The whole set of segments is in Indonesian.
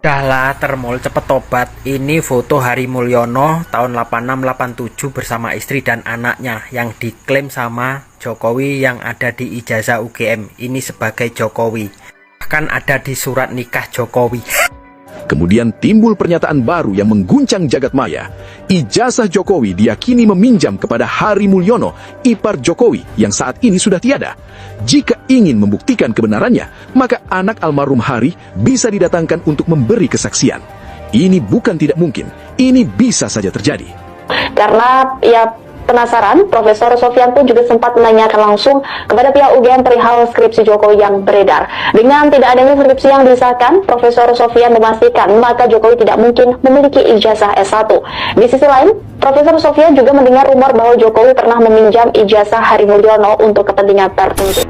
Dahlah termul cepet tobat. Ini foto Hari Mulyono tahun 86-87 bersama istri dan anaknya yang diklaim sama Jokowi yang ada di ijazah UGM. Ini sebagai Jokowi. Bahkan ada di surat nikah Jokowi. Kemudian timbul pernyataan baru yang mengguncang jagat maya. Ijazah Jokowi diyakini meminjam kepada Hari Mulyono, ipar Jokowi yang saat ini sudah tiada. Jika ingin membuktikan kebenarannya, maka anak almarhum Hari bisa didatangkan untuk memberi kesaksian. Ini bukan tidak mungkin, ini bisa saja terjadi. Karena penasaran, Profesor Sofyan pun juga sempat menanyakan langsung kepada pihak UGM perihal skripsi Jokowi yang beredar. Dengan tidak adanya skripsi yang disahkan, Profesor Sofyan memastikan maka Jokowi tidak mungkin memiliki ijazah S1. Di sisi lain, Profesor Sofyan juga mendengar rumor bahwa Jokowi pernah meminjam ijazah Hari Mulyono untuk kepentingan tertentu.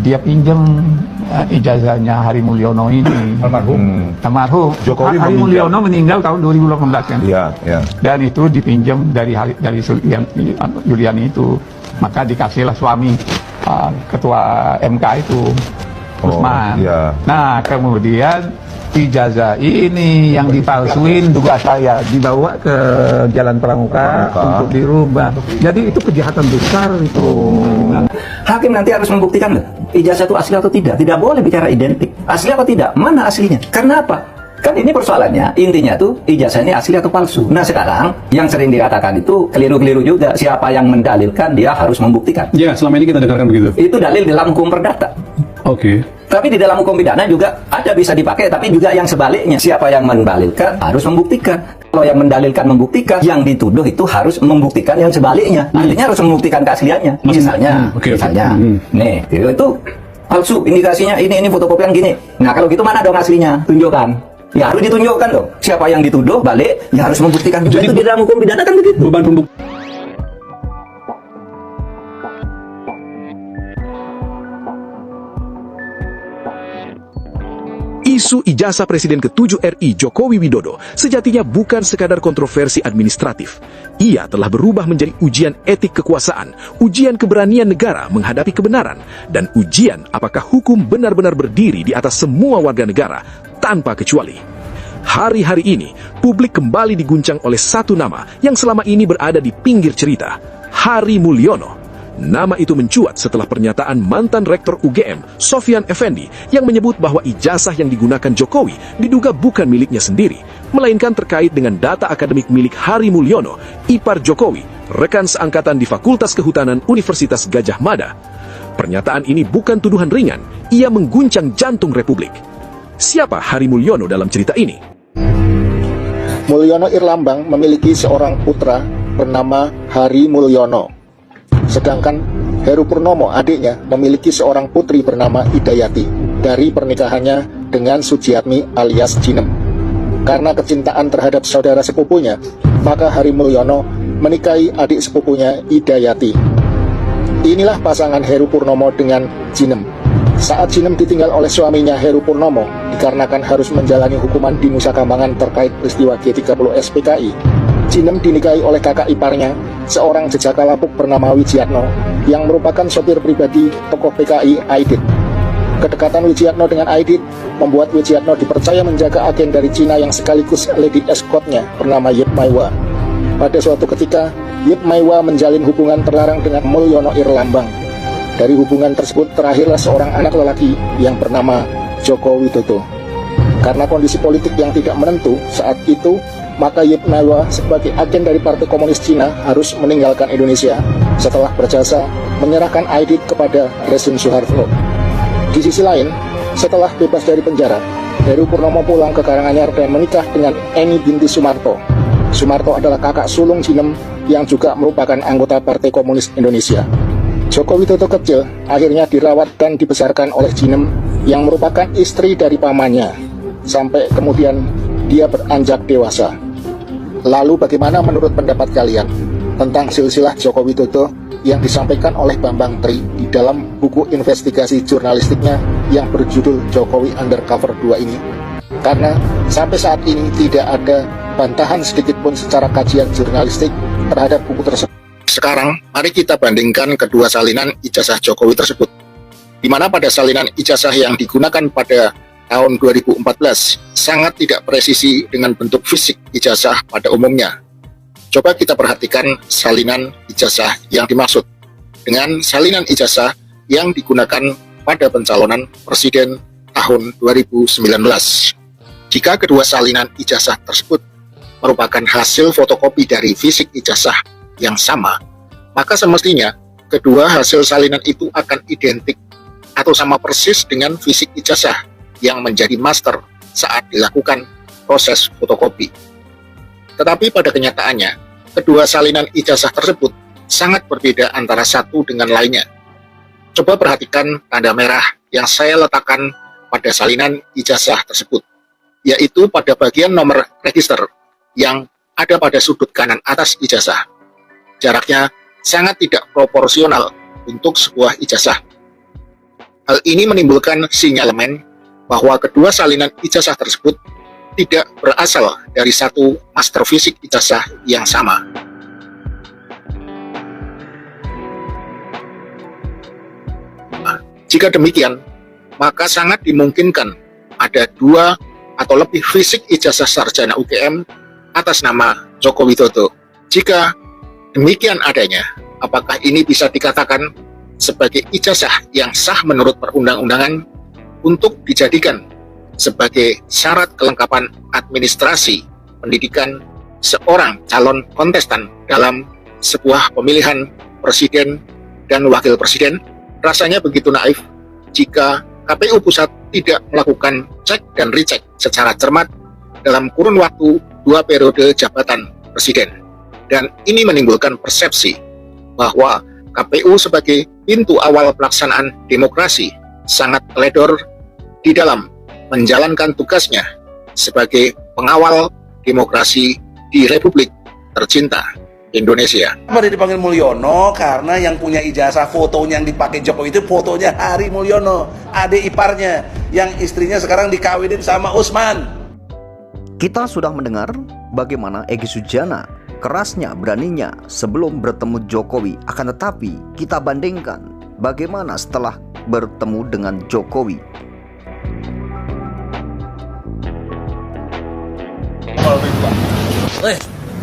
Dia pinjam ijazahnya Hari Mulyono ini. Almarhum. Jokowi Hari Mulyono meninggal tahun 2018 kan. Iya, iya. Dan itu dipinjam dari Juliani itu. Maka dikasihlah suami ketua MK itu, Usman. Iya. Nah, kemudian ijazah ini yang dipalsuin juga saya dibawa ke Jalan Pramuka untuk dirubah. Jadi itu kejahatan besar itu. Hakim nanti harus membuktikan ijazah itu asli atau tidak. Tidak boleh bicara identik. Asli atau tidak? Mana aslinya? Karena apa? Kan ini persoalannya, intinya tuh ijazah ini asli atau palsu. Nah sekarang yang sering dikatakan itu keliru-keliru juga. Siapa yang mendalilkan dia harus membuktikan. Ya, selama ini kita dengarkan begitu. Itu dalil dalam hukum perdata. Oke. Tapi di dalam hukum pidana juga ada bisa dipakai, tapi juga yang sebaliknya. Siapa yang mendalilkan harus membuktikan. Kalau yang mendalilkan membuktikan, yang dituduh itu harus membuktikan yang sebaliknya. Artinya harus membuktikan keasliannya. Misalnya, nih, itu palsu, indikasinya ini fotokopian gini. Nah kalau gitu mana dong aslinya? Tunjukkan. Ya harus ditunjukkan dong. Siapa yang dituduh balik, ya harus membuktikan juga. Itu di dalam hukum pidana kan begitu. Beban pembuktian. Isu ijazah Presiden ke-7 RI Jokowi Widodo sejatinya bukan sekadar kontroversi administratif. Ia telah berubah menjadi ujian etik kekuasaan, ujian keberanian negara menghadapi kebenaran, dan ujian apakah hukum benar-benar berdiri di atas semua warga negara tanpa kecuali. Hari-hari ini, publik kembali diguncang oleh satu nama yang selama ini berada di pinggir cerita, Hari Mulyono. Nama itu mencuat setelah pernyataan mantan Rektor UGM, Sofyan Effendi, yang menyebut bahwa ijazah yang digunakan Jokowi diduga bukan miliknya sendiri, melainkan terkait dengan data akademik milik Hari Mulyono, ipar Jokowi, rekan seangkatan di Fakultas Kehutanan Universitas Gadjah Mada. Pernyataan ini bukan tuduhan ringan, ia mengguncang jantung Republik. Siapa Hari Mulyono dalam cerita ini? Mulyono Irlambang memiliki seorang putra bernama Hari Mulyono. Sedangkan Heru Purnomo, adiknya, memiliki seorang putri bernama Idayati dari pernikahannya dengan Sujiatmi alias Jinem. Karena kecintaan terhadap saudara sepupunya, maka Hari Mulyono menikahi adik sepupunya Idayati. Inilah pasangan Heru Purnomo dengan Jinem. Saat Jinem ditinggal oleh suaminya Heru Purnomo dikarenakan harus menjalani hukuman di Nusa Kambangan terkait peristiwa G30 SPKI, Jinem dinikahi oleh kakak iparnya, seorang jejaka lapuk bernama Wijiatno, yang merupakan sopir pribadi tokoh PKI Aidit. Kedekatan Wijiatno dengan Aidit membuat Wijiatno dipercaya menjaga agen dari Cina yang sekaligus lady escortnya bernama Yip Maiwa. Pada suatu ketika, Yip Maiwa menjalin hubungan terlarang dengan Mulyono Irlambang. Dari hubungan tersebut terakhirlah seorang anak lelaki yang bernama Joko Widodo. Karena kondisi politik yang tidak menentu saat itu, maka Yip Maiwa sebagai agen dari Partai Komunis Cina harus meninggalkan Indonesia setelah berjasa menyerahkan Aidit kepada rezim Soeharto. Di sisi lain, setelah bebas dari penjara, Heru Purnomo pulang ke Karanganyar dan menikah dengan Eni binti Sumarto. Sumarto adalah kakak sulung Jinem yang juga merupakan anggota Partai Komunis Indonesia. Joko Widodo kecil akhirnya dirawat dan dibesarkan oleh Jinem yang merupakan istri dari pamannya, sampai kemudian dia beranjak dewasa. Lalu bagaimana menurut pendapat kalian tentang silsilah Joko Widodo yang disampaikan oleh Bambang Tri di dalam buku investigasi jurnalistiknya yang berjudul Jokowi Undercover 2 ini? Karena sampai saat ini tidak ada bantahan sedikitpun secara kajian jurnalistik terhadap buku tersebut. sekarang mari kita bandingkan kedua salinan ijazah Jokowi tersebut, di mana pada salinan ijazah yang digunakan pada tahun 2014 sangat tidak presisi dengan bentuk fisik ijazah pada umumnya. Coba kita perhatikan salinan ijazah yang dimaksud dengan salinan ijazah yang digunakan pada pencalonan presiden tahun 2019. Jika kedua salinan ijazah tersebut merupakan hasil fotokopi dari fisik ijazah yang sama, maka semestinya kedua hasil salinan itu akan identik atau sama persis dengan fisik ijazah yang menjadi master saat dilakukan proses fotokopi. Tetapi pada kenyataannya, kedua salinan ijazah tersebut sangat berbeda antara satu dengan lainnya. Coba perhatikan tanda merah yang saya letakkan pada salinan ijazah tersebut, yaitu pada bagian nomor register yang ada pada sudut kanan atas ijazah. Jaraknya sangat tidak proporsional untuk sebuah ijazah. Hal ini menimbulkan sinyalemen bahwa kedua salinan ijazah tersebut tidak berasal dari satu master fisik ijazah yang sama. Jika demikian, maka sangat dimungkinkan ada dua atau lebih fisik ijazah sarjana UGM atas nama Joko Widodo. Jika demikian adanya, apakah ini bisa dikatakan sebagai ijazah yang sah menurut perundang-undangan untuk dijadikan sebagai syarat kelengkapan administrasi pendidikan seorang calon kontestan dalam sebuah pemilihan presiden dan wakil presiden? Rasanya begitu naif jika KPU Pusat tidak melakukan cek dan recheck secara cermat dalam kurun waktu 2 periode jabatan presiden. Dan ini menimbulkan persepsi bahwa KPU sebagai pintu awal pelaksanaan demokrasi sangat teledor di dalam menjalankan tugasnya sebagai pengawal demokrasi di Republik tercinta Indonesia. Kenapa dia dipanggil Mulyono? Karena yang punya ijazah fotonya yang dipakai Jokowi itu fotonya Hari Mulyono, adik iparnya, yang istrinya sekarang dikawinin sama Usman. Kita sudah mendengar bagaimana Egy Sujana kerasnya, beraninya sebelum bertemu Jokowi. Akan tetapi kita bandingkan bagaimana setelah bertemu dengan Jokowi.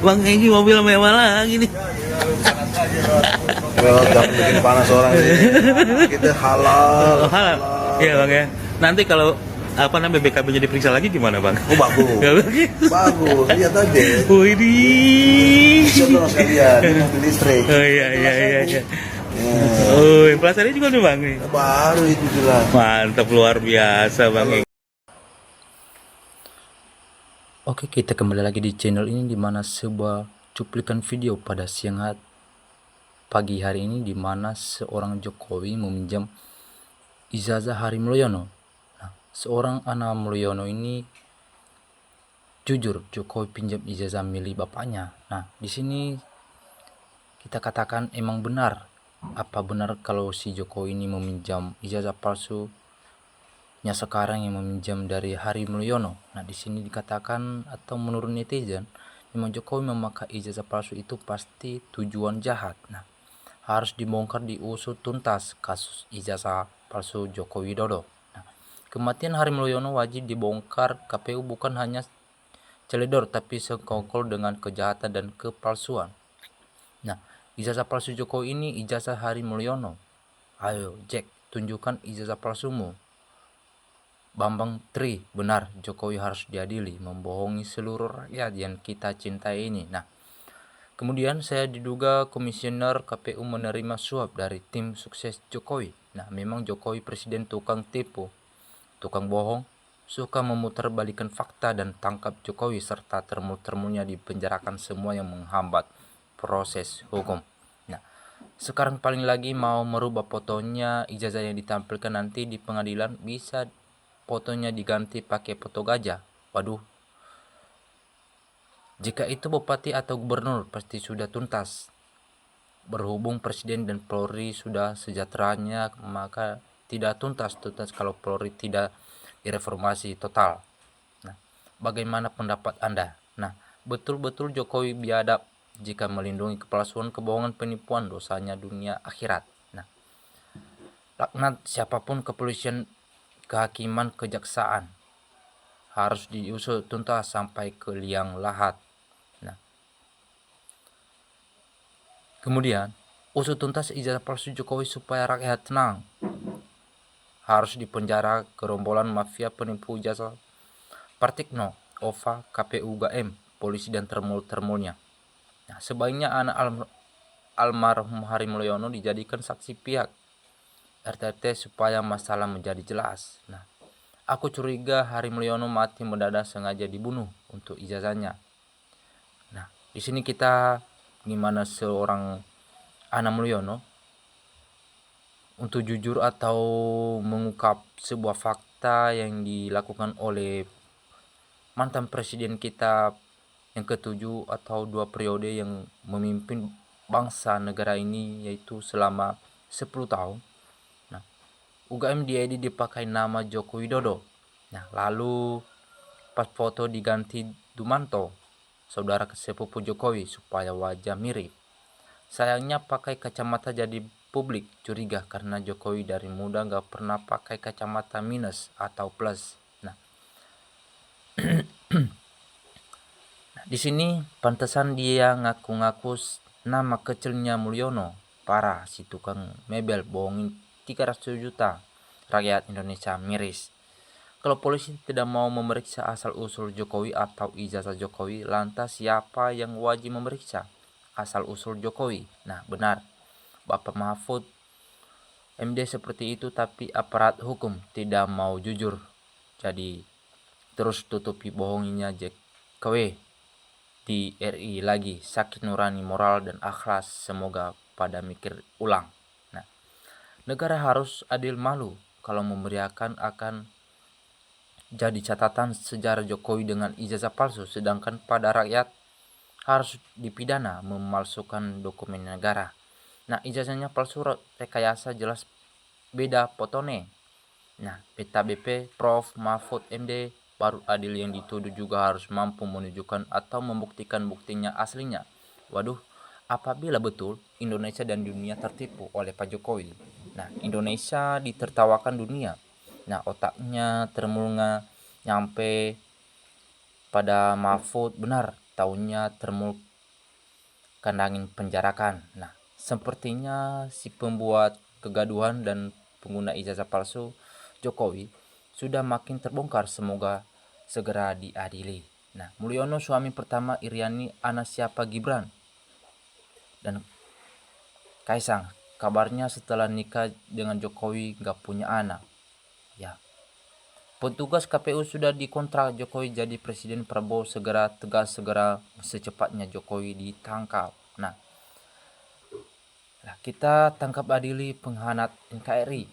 Bang Egy mobil mewah lagi nih. Jangan bikin panas orang ini. Kita halal. Halal. Iya bang ya. Nanti kalau BBKB jadi periksa lagi gimana bang? Oh bagus. Bagus. Lihat aja. Widih. Contoh sekalian mobil listrik. Oh iya. Oh, inflasinya juga nih bang nih. Baru itu jelas. Mantap, luar biasa bang. Oke, kita kembali lagi di channel ini, di mana sebuah cuplikan video pada siang pagi hari ini, di mana seorang Jokowi meminjam ijazah Hari Mulyono. Nah, seorang anak Mulyono ini jujur Jokowi pinjam ijazah milik bapaknya. Nah, di sini kita katakan emang benar. Apa benar kalau si Jokowi ini meminjam ijazah palsu? Sekarang yang meminjam dari Hari Mulyono. Nah, di sini dikatakan atau menurut netizen, memang Jokowi memakai ijazah palsu itu pasti tujuan jahat. Nah, harus dibongkar, diusut tuntas kasus ijazah palsu Joko Widodo. Nah, kematian Hari Mulyono wajib dibongkar. KPU bukan hanya celedor tapi sekongkol dengan kejahatan dan kepalsuan. Nah, ijazah palsu Jokowi ini ijazah Hari Mulyono. Ayo Jack, tunjukkan ijazah palsumu. Bambang Tri, benar Jokowi harus diadili, membohongi seluruh rakyat yang kita cintai ini. Nah, kemudian saya diduga komisioner KPU menerima suap dari tim sukses Jokowi. Nah, memang Jokowi presiden tukang tipu, tukang bohong, suka memutarbalikkan fakta dan tangkap Jokowi serta termul-termulnya dipenjarakan semua yang menghambat proses hukum. Nah, sekarang paling lagi mau merubah fotonya ijazah yang ditampilkan nanti di pengadilan, bisa fotonya diganti pakai foto gajah. Waduh, jika itu bupati atau gubernur pasti sudah tuntas. Berhubung presiden dan Polri sudah sejahteranya, maka tidak tuntas kalau Polri tidak direformasi total. Nah, bagaimana pendapat Anda? Nah, betul-betul Jokowi biadab jika melindungi kepalsuan, kebohongan, penipuan, dosanya dunia akhirat. Nah, laknat siapapun, kepolisian, kehakiman, kejaksaan harus diusut tuntas sampai ke liang lahat. Nah, kemudian usut tuntas ijazah palsu Jokowi supaya rakyat tenang. Harus dipenjara gerombolan mafia penipu ijazah Partikno, OVA, KPU, GAM, polisi dan termul-termulnya. Nah, sebaiknya anak almarhum Hari Mulyono dijadikan saksi pihak RTT supaya masalah menjadi jelas. Nah, aku curiga Hari Mulyono mati mendadak sengaja dibunuh untuk ijazahnya. Nah, di sini kita gimana seorang Ana Mulyono untuk jujur atau mengungkap sebuah fakta yang dilakukan oleh mantan presiden kita yang ketujuh atau 2 periode yang memimpin bangsa negara ini, yaitu selama 10 tahun. Nah, UGM diedit dipakai nama Joko Widodo. Nah, lalu pas foto diganti Dumanto, saudara sepupu Jokowi, supaya wajah mirip. Sayangnya pakai kacamata jadi publik curiga karena Jokowi dari muda gak pernah pakai kacamata minus atau plus. Nah, di sini pantesan dia ngaku-ngaku nama kecilnya Mulyono. Parah, si tukang mebel bohongin 300 juta rakyat Indonesia, miris. Kalau polisi tidak mau memeriksa asal-usul Jokowi atau ijazah Jokowi, lantas siapa yang wajib memeriksa asal-usul Jokowi? Nah, benar, Bapak Mahfud MD seperti itu, tapi aparat hukum tidak mau jujur. Jadi terus tutupi bohonginya Jokowi di RI lagi. Sakit nurani moral dan akhlak, semoga pada mikir ulang. Nah, negara harus adil, malu kalau memeriahkan akan jadi catatan sejarah Jokowi dengan ijazah palsu, sedangkan pada rakyat harus dipidana memalsukan dokumen negara. Nah, ijazahnya palsu, rekayasa, jelas beda potone. Nah, Peta BP Prof Mahfud MD baru adil, yang dituduh juga harus mampu menunjukkan atau membuktikan buktinya aslinya. Waduh, apabila betul Indonesia dan dunia tertipu oleh Pak Jokowi, nah Indonesia ditertawakan dunia. Nah, otaknya termulga nyampe pada Mahfud, benar taunya termul kandangin penjarakan. Nah, sepertinya si pembuat kegaduhan dan pengguna ijazah palsu Jokowi sudah makin terbongkar, semoga segera diadili. Nah, Mulyono suami pertama Iriani, anak siapa Gibran dan Kaisang, kabarnya setelah nikah dengan Jokowi gak punya anak. Ya, petugas KPU sudah dikontrak Jokowi jadi presiden, Prabowo segera tegas, segera secepatnya Jokowi ditangkap. Nah, kita tangkap adili pengkhianat NKRI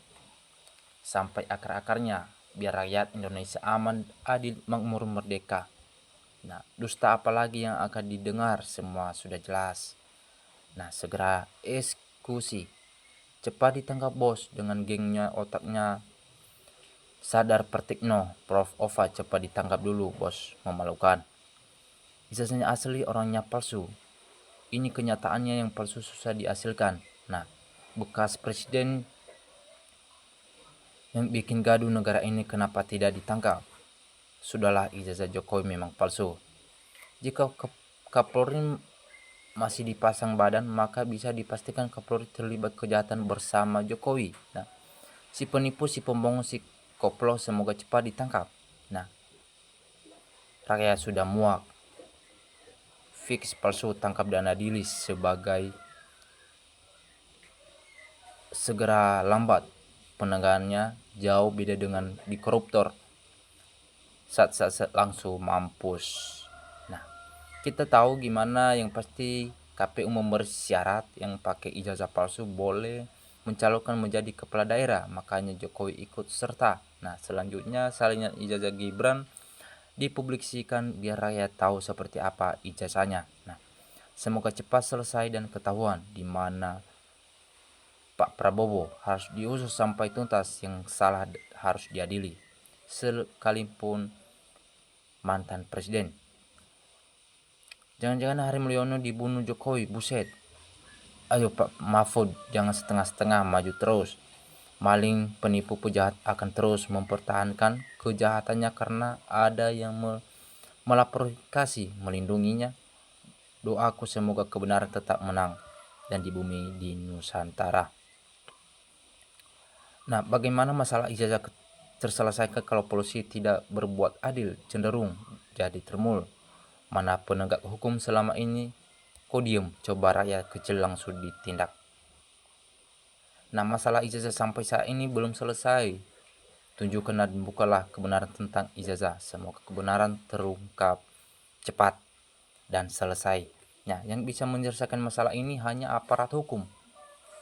sampai akar-akarnya, biar rakyat Indonesia aman, adil, makmur, merdeka. Nah, dusta apalagi yang akan didengar, semua sudah jelas. Nah, segera eksekusi, cepat ditangkap bos dengan gengnya, otaknya sadar. Partikno, Prof Ova, cepat ditangkap dulu bos, memalukan. Ijazahnya asli, orangnya palsu. Ini kenyataannya, yang palsu susah dihasilkan. Nah, bekas presiden yang bikin gaduh negara ini kenapa tidak ditangkap? Sudahlah, ijazah Jokowi memang palsu. Jika Kapolri masih dipasang badan, maka bisa dipastikan Kapolri terlibat kejahatan bersama Jokowi. Nah, si penipu, si pembohong, si koplo semoga cepat ditangkap. Nah, rakyat sudah muak. Fix palsu, tangkap dan adili sebagai segera. Lambat penegakannya, jauh beda dengan di koruptor, saat langsung mampus. Nah, kita tahu gimana, yang pasti KPU memberi syarat yang pakai ijazah palsu boleh mencalonkan menjadi kepala daerah, makanya Jokowi ikut serta. Nah, selanjutnya salinan ijazah Gibran dipublikasikan biar rakyat tahu seperti apa ijazahnya. Nah, semoga cepat selesai dan ketahuan di mana Pak Prabowo, harus diusut sampai tuntas, yang salah harus diadili, sekalipun mantan presiden. Jangan-jangan Hari Mulyono dibunuh Jokowi, buset. Ayo Pak Mahfud, jangan setengah-setengah, maju terus. Maling, penipu, pejahat akan terus mempertahankan kejahatannya karena ada yang melapor-kasih melindunginya. Doaku semoga kebenaran tetap menang dan di bumi di Nusantara. Nah, bagaimana masalah ijazah terselesaikan kalau polisi tidak berbuat adil, cenderung jadi termul. Mana penegak hukum selama ini? Kok diem? Coba rakyat kecil langsung ditindak. Nah, masalah ijazah sampai saat ini belum selesai. Tunjukkan dan bukalah kebenaran tentang ijazah. Semoga kebenaran terungkap cepat dan selesai. Nah, yang bisa menyelesaikan masalah ini hanya aparat hukum,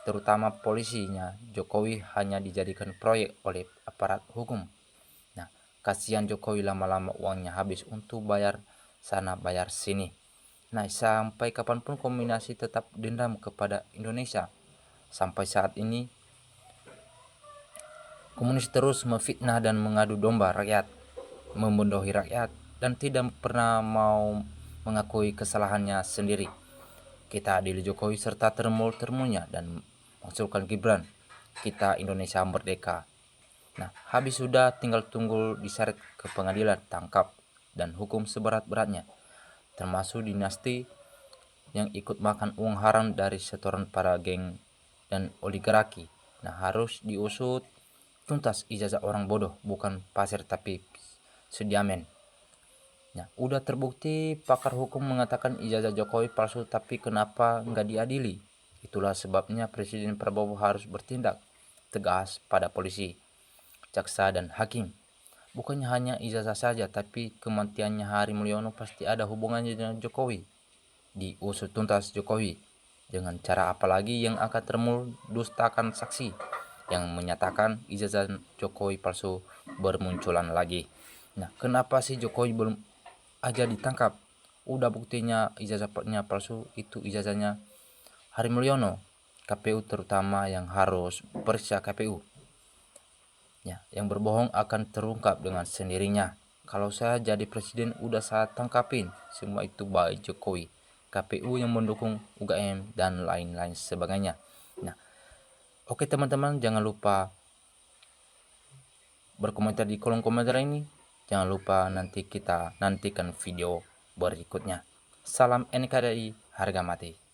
terutama polisinya. Jokowi hanya dijadikan proyek oleh aparat hukum. Nah, kasihan Jokowi, lama-lama uangnya habis untuk bayar sana bayar sini. Nah, sampai kapanpun kombinasi tetap dendam kepada Indonesia. Sampai saat ini komunis terus memfitnah dan mengadu domba rakyat, membodohi rakyat, dan tidak pernah mau mengakui kesalahannya sendiri. Kita adili Jokowi serta termul-termulnya dan mengusulkan Gibran. Kita Indonesia merdeka. Nah, habis sudah, tinggal tunggu diseret ke pengadilan, tangkap, dan hukum seberat-beratnya. Termasuk dinasti yang ikut makan uang haram dari setoran para geng dan oligarki. Nah, harus diusut tuntas ijazah orang bodoh, bukan pasir tapi sediamen. Nah, udah terbukti pakar hukum mengatakan ijazah Jokowi palsu, tapi kenapa nggak diadili? Itulah sebabnya Presiden Prabowo harus bertindak tegas pada polisi, jaksa, dan hakim. Bukannya hanya ijazah saja, tapi kematiannya Hari Mulyono pasti ada hubungannya dengan Jokowi. Diusut tuntas Jokowi. Dengan cara apalagi yang akan terdustakan saksi yang menyatakan ijazah Jokowi palsu bermunculan lagi. Nah, kenapa sih Jokowi belum aja ditangkap? Udah buktinya ijazahnya palsu, itu ijazahnya Hari Mulyono. KPU terutama yang harus periksa KPU. Ya, yang berbohong akan terungkap dengan sendirinya. Kalau saya jadi presiden udah saya tangkapin semua itu baik Jokowi, KPU yang mendukung UGM dan lain-lain sebagainya. Nah, oke teman-teman, jangan lupa berkomentar di kolom komentar ini. Jangan lupa nanti kita nantikan video berikutnya. Salam NKRI, harga mati.